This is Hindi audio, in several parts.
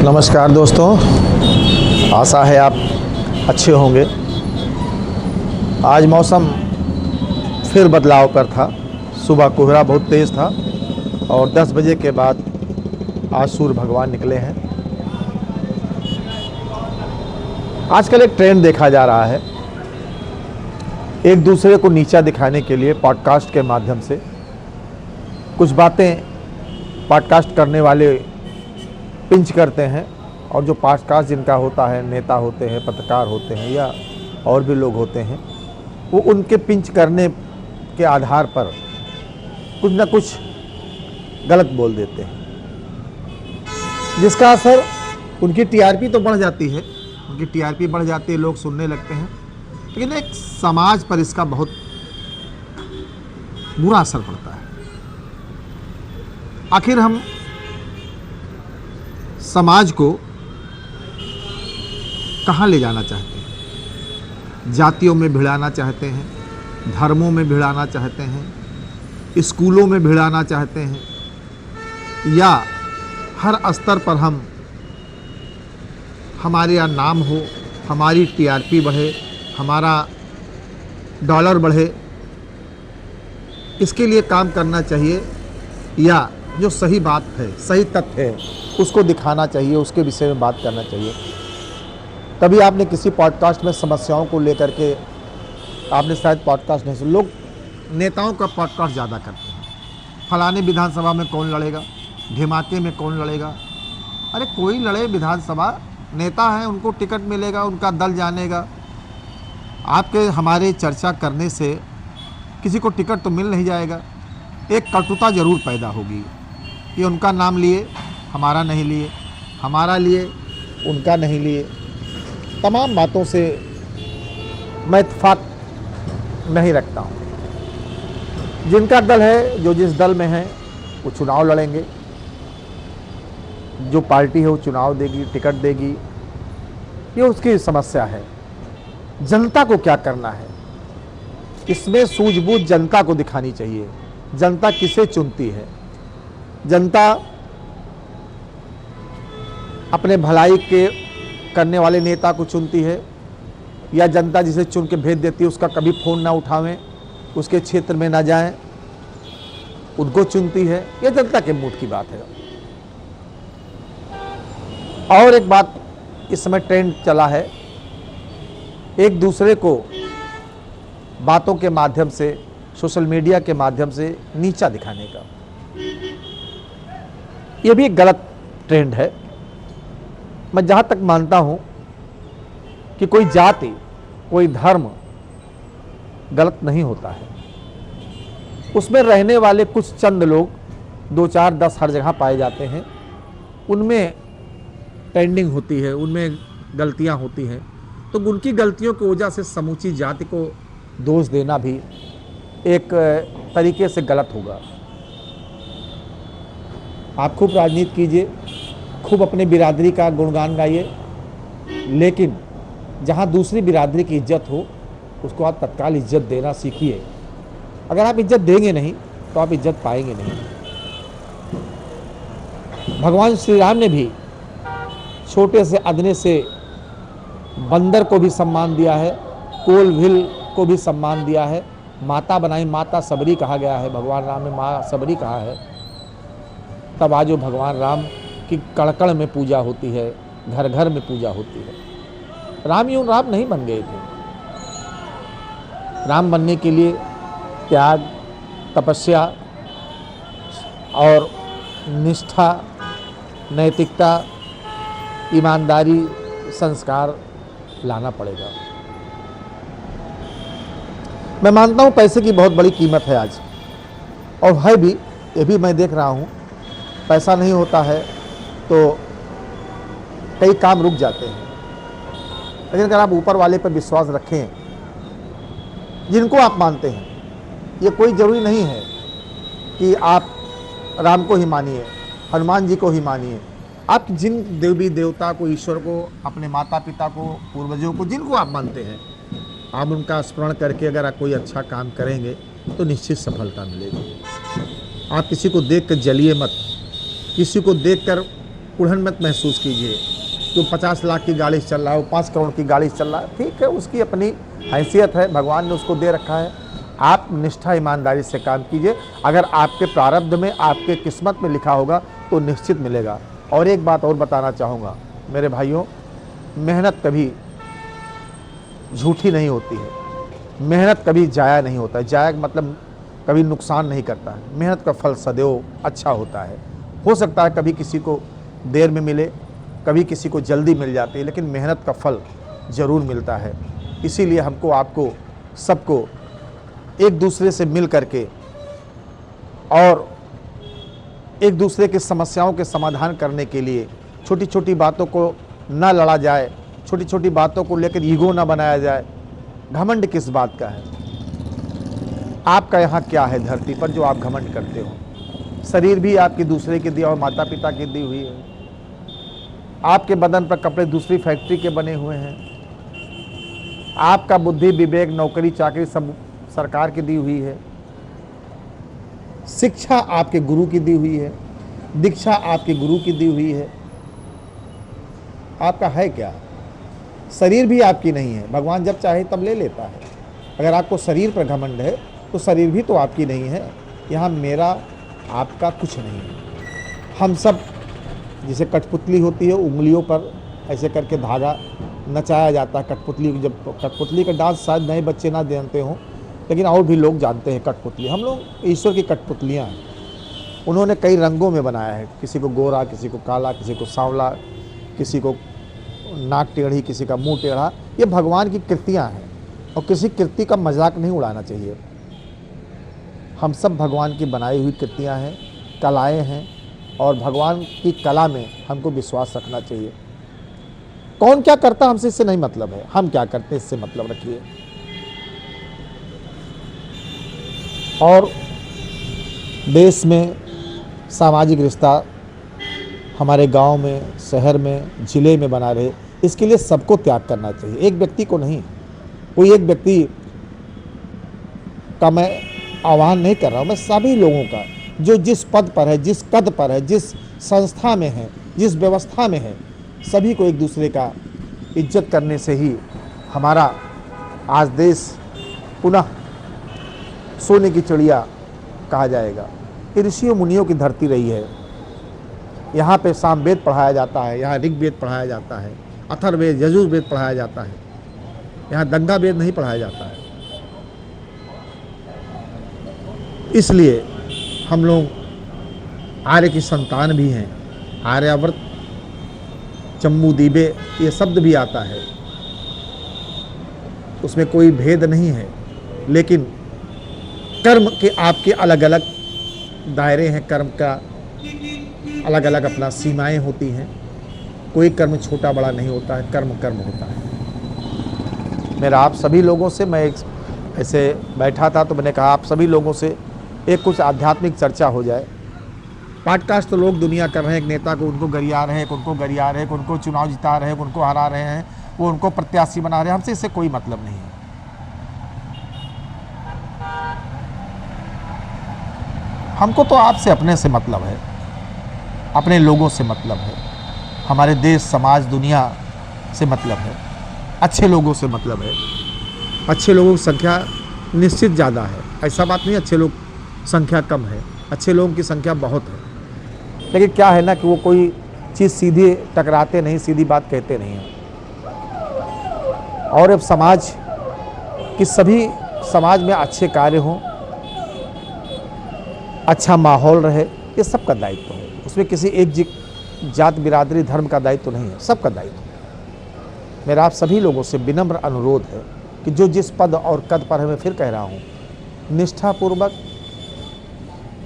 नमस्कार दोस्तों, आशा है आप अच्छे होंगे। आज मौसम फिर बदलाव पर था। सुबह कोहरा बहुत तेज़ था और 10 बजे के बाद आज सूर्य भगवान निकले हैं। आजकल एक ट्रेंड देखा जा रहा है, एक दूसरे को नीचा दिखाने के लिए पॉडकास्ट के माध्यम से कुछ बातें पॉडकास्ट करने वाले पिंच करते हैं और जो पॉडकास्ट जिनका होता है, नेता होते हैं, पत्रकार होते हैं या और भी लोग होते हैं, वो उनके पिंच करने के आधार पर कुछ ना कुछ गलत बोल देते हैं, जिसका असर उनकी टीआरपी तो बढ़ जाती है, उनकी टीआरपी बढ़ जाती है, लोग सुनने लगते हैं, लेकिन एक समाज पर इसका बहुत बुरा असर पड़ता है। आखिर हम समाज को कहाँ ले जाना चाहते हैं? जातियों में भिड़ाना चाहते हैं, धर्मों में भिड़ाना चाहते हैं, स्कूलों में भिड़ाना चाहते हैं, या हर स्तर पर हमारे यहाँ नाम हो, हमारी टीआरपी बढ़े, हमारा डॉलर बढ़े, इसके लिए काम करना चाहिए, या जो सही बात है, सही तथ्य है, उसको दिखाना चाहिए, उसके विषय में बात करना चाहिए। कभी आपने किसी पॉडकास्ट में समस्याओं को लेकर के आपने शायद पॉडकास्ट नहीं सुना। लोग नेताओं का पॉडकास्ट ज़्यादा करते हैं। फलाने विधानसभा में कौन लड़ेगा, ढिमाके में कौन लड़ेगा। अरे कोई लड़े, विधानसभा नेता हैं, उनको टिकट मिलेगा, उनका दल जानेगा। आपके हमारे चर्चा करने से किसी को टिकट तो मिल नहीं जाएगा। एक कटुता ज़रूर पैदा होगी कि उनका नाम लिए, हमारा नहीं लिए, हमारा लिए, उनका नहीं लिए। तमाम बातों से मैं इत्तेफाक नहीं रखता हूँ। जिनका दल है, जो जिस दल में है, वो चुनाव लड़ेंगे, जो पार्टी है वो चुनाव देगी, टिकट देगी, ये उसकी समस्या है। जनता को क्या करना है, इसमें सूझबूझ जनता को दिखानी चाहिए। जनता किसे चुनती है? जनता अपने भलाई के करने वाले नेता को चुनती है, या जनता जिसे चुन के भेज देती है उसका कभी फ़ोन ना उठावें, उसके क्षेत्र में ना जाएं, उनको चुनती है? यह जनता के मूड की बात है। और एक बात इस समय ट्रेंड चला है, एक दूसरे को बातों के माध्यम से, सोशल मीडिया के माध्यम से नीचा दिखाने का। यह भी एक गलत ट्रेंड है। मैं जहाँ तक मानता हूँ कि कोई जाति, कोई धर्म गलत नहीं होता है। उसमें रहने वाले कुछ चंद लोग, 2, 4, 10 हर जगह पाए जाते हैं, उनमें ट्रेंडिंग होती है, उनमें गलतियाँ होती हैं, तो उनकी गलतियों की वजह से समूची जाति को दोष देना भी एक तरीके से गलत होगा। आप खूब राजनीति कीजिए, खूब अपने बिरादरी का गुणगान गाइए, लेकिन जहाँ दूसरी बिरादरी की इज्जत हो, उसको आप तत्काल इज्जत देना सीखिए। अगर आप इज्जत देंगे नहीं तो आप इज्जत पाएंगे नहीं। भगवान श्री राम ने भी छोटे से अदने से बंदर को भी सम्मान दिया है, कोल भील को भी सम्मान दिया है, माता बनाई, माता सबरी कहा गया है, भगवान राम ने माँ सबरी कहा है। तब आज जो भगवान राम की कड़ में पूजा होती है, घर घर में पूजा होती है। राम यूं राम नहीं बन गए थे। राम बनने के लिए त्याग, तपस्या और निष्ठा, नैतिकता, ईमानदारी, संस्कार लाना पड़ेगा। मैं मानता हूँ पैसे की बहुत बड़ी कीमत है आज, और है भी, ये भी मैं देख रहा हूँ। पैसा नहीं होता है तो कई काम रुक जाते हैं, लेकिन अगर आप ऊपर वाले पर विश्वास रखें, जिनको आप मानते हैं, ये कोई ज़रूरी नहीं है कि आप राम को ही मानिए, हनुमान जी को ही मानिए। आप जिन देवी देवता को, ईश्वर को, अपने माता पिता को, पूर्वजों को, जिनको आप मानते हैं, आप उनका स्मरण करके अगर आप कोई अच्छा काम करेंगे तो निश्चित सफलता मिलेगी। आप किसी को देख कर जलिए मत, किसी को देखकर उड़न मत महसूस कीजिए। जो 50 लाख की गाड़ी से चल रहा है, वो 5 करोड़ की गाड़ी से चल रहा है, ठीक है, उसकी अपनी हैसियत है, भगवान ने उसको दे रखा है। आप निष्ठा ईमानदारी से काम कीजिए। अगर आपके प्रारब्ध में, आपके किस्मत में लिखा होगा तो निश्चित मिलेगा। और एक बात और बताना चाहूँगा मेरे भाइयों, मेहनत कभी झूठी नहीं होती है, मेहनत कभी जाया नहीं होता है। जाया मतलब कभी नुकसान नहीं करता है। मेहनत का फल सदैव अच्छा होता है। हो सकता है कभी किसी को देर में मिले, कभी किसी को जल्दी मिल जाती है, लेकिन मेहनत का फल ज़रूर मिलता है। इसीलिए हमको, आपको, सबको एक दूसरे से मिल करके और एक दूसरे की समस्याओं के समाधान करने के लिए छोटी छोटी बातों को ना लड़ा जाए, छोटी छोटी बातों को लेकर ईगो ना बनाया जाए। घमंड किस बात का है? आपका यहाँ क्या है धरती पर जो आप घमंड करते हो? शरीर भी आपकी दूसरे की दिया और माता पिता की दी हुई है। आपके बदन पर कपड़े दूसरी फैक्ट्री के बने हुए हैं। आपका बुद्धि, विवेक, नौकरी, चाकरी सब सरकार की दी हुई है। शिक्षा आपके गुरु की दी हुई है, दीक्षा आपके गुरु की दी हुई है। आपका है क्या? शरीर भी आपकी नहीं है, भगवान जब चाहे तब ले लेता है। अगर आपको शरीर पर घमंड है तो शरीर भी तो आपकी नहीं है। यहाँ मेरा आपका कुछ नहीं है। हम सब, जैसे कठपुतली होती है, उंगलियों पर ऐसे करके धागा नचाया जाता है। कठपुतली, जब कठपुतली का डांस शायद नए बच्चे ना जानते हों, लेकिन और भी लोग जानते हैं कठपुतली। हम लोग ईश्वर की कठपुतलियाँ हैं। उन्होंने कई रंगों में बनाया है, किसी को गोरा, किसी को काला, किसी को सांवला, किसी को नाक टेढ़ी, किसी का मुंह टेढ़ा। ये भगवान की कृतियाँ हैं और किसी कृति का मजाक नहीं उड़ाना चाहिए। हम सब भगवान की बनाई हुई कृतियाँ हैं, कलाएँ हैं, और भगवान की कला में हमको विश्वास रखना चाहिए। कौन क्या करता हमसे इससे नहीं मतलब है, हम क्या करते इससे मतलब रखिए। और देश में सामाजिक रिश्ता हमारे गांव में, शहर में, ज़िले में बना रहे, इसके लिए सबको त्याग करना चाहिए, एक व्यक्ति को नहीं। कोई एक व्यक्ति का मैं आह्वान नहीं कर रहा हूँ, मैं सभी लोगों का, जो जिस पद पर है, जिस कद पर है, जिस संस्था में है, जिस व्यवस्था में है, सभी को एक दूसरे का इज्जत करने से ही हमारा आज देश पुनः सोने की चिड़िया कहा जाएगा। ये ऋषियों मुनियों की धरती रही है। यहाँ पे सामवेद पढ़ाया जाता है, यहाँ ऋग्वेद पढ़ाया जाता है, अथर्ववेद, यजुर्वेद पढ़ाया जाता है। यहाँ दंगा वेद नहीं पढ़ाया जाता है। इसलिए हम लोग आर्य की संतान भी हैं। आर्यावर्त, जम्मू दीबे, ये शब्द भी आता है, उसमें कोई भेद नहीं है। लेकिन कर्म के आपके अलग अलग दायरे हैं, कर्म का अलग अलग अपना सीमाएं होती हैं। कोई कर्म छोटा बड़ा नहीं होता है, कर्म कर्म होता है। मेरा आप सभी लोगों से, मैं एक ऐसे बैठा था तो मैंने कहा आप सभी लोगों से एक कुछ आध्यात्मिक चर्चा हो जाए। पॉडकास्ट तो लोग दुनिया कर रहे हैं, एक नेता को उनको गरिया रहे हैं, उनको गरिया रहे हैं, उनको चुनाव जिता रहे हैं, उनको हरा रहे हैं, वो उनको प्रत्याशी बना रहे हैं। हमसे इससे कोई मतलब नहीं है। हमको तो आपसे अपने से मतलब है, अपने लोगों से मतलब है, हमारे देश, समाज, दुनिया से मतलब है, अच्छे लोगों से मतलब है। अच्छे लोगों की संख्या निश्चित ज़्यादा है, ऐसा बात नहीं अच्छे लोग संख्या कम है, अच्छे लोगों की संख्या बहुत है। लेकिन क्या है ना कि वो कोई चीज़ सीधी टकराते नहीं, सीधी बात कहते नहीं हैं। और अब समाज कि सभी समाज में अच्छे कार्य हों, अच्छा माहौल रहे, ये सबका दायित्व है। उसमें किसी एक जात, बिरादरी, धर्म का दायित्व नहीं है, सबका दायित्व। मेरा आप सभी लोगों से विनम्र अनुरोध है कि जो जिस पद और कद पर है, मैं फिर कह रहा हूँ, निष्ठापूर्वक,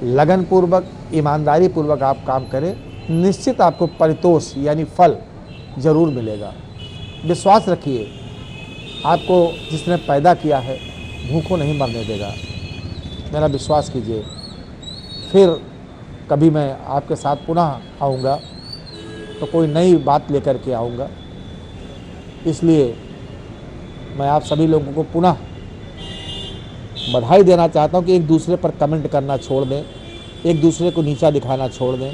लगनपूर्वक, ईमानदारी पूर्वक आप काम करें, निश्चित आपको परितोष यानी फल जरूर मिलेगा। विश्वास रखिए, आपको जिसने पैदा किया है भूखों नहीं मरने देगा। मेरा विश्वास कीजिए। फिर कभी मैं आपके साथ पुनः आऊँगा तो कोई नई बात लेकर के आऊँगा। इसलिए मैं आप सभी लोगों को पुनः बधाई देना चाहता हूँ कि एक दूसरे पर कमेंट करना छोड़ दें, एक दूसरे को नीचा दिखाना छोड़ दें।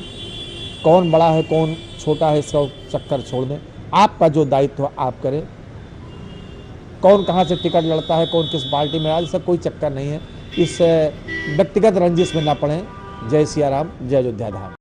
कौन बड़ा है, कौन छोटा है इसका चक्कर छोड़ दें। आपका जो दायित्व आप करें। कौन कहाँ से टिकट लड़ता है, कौन किस पार्टी में, आज इसका कोई चक्कर नहीं है। इस व्यक्तिगत रंजिश में ना पड़ें। जय सिया राम, जय अयोध्या धाम।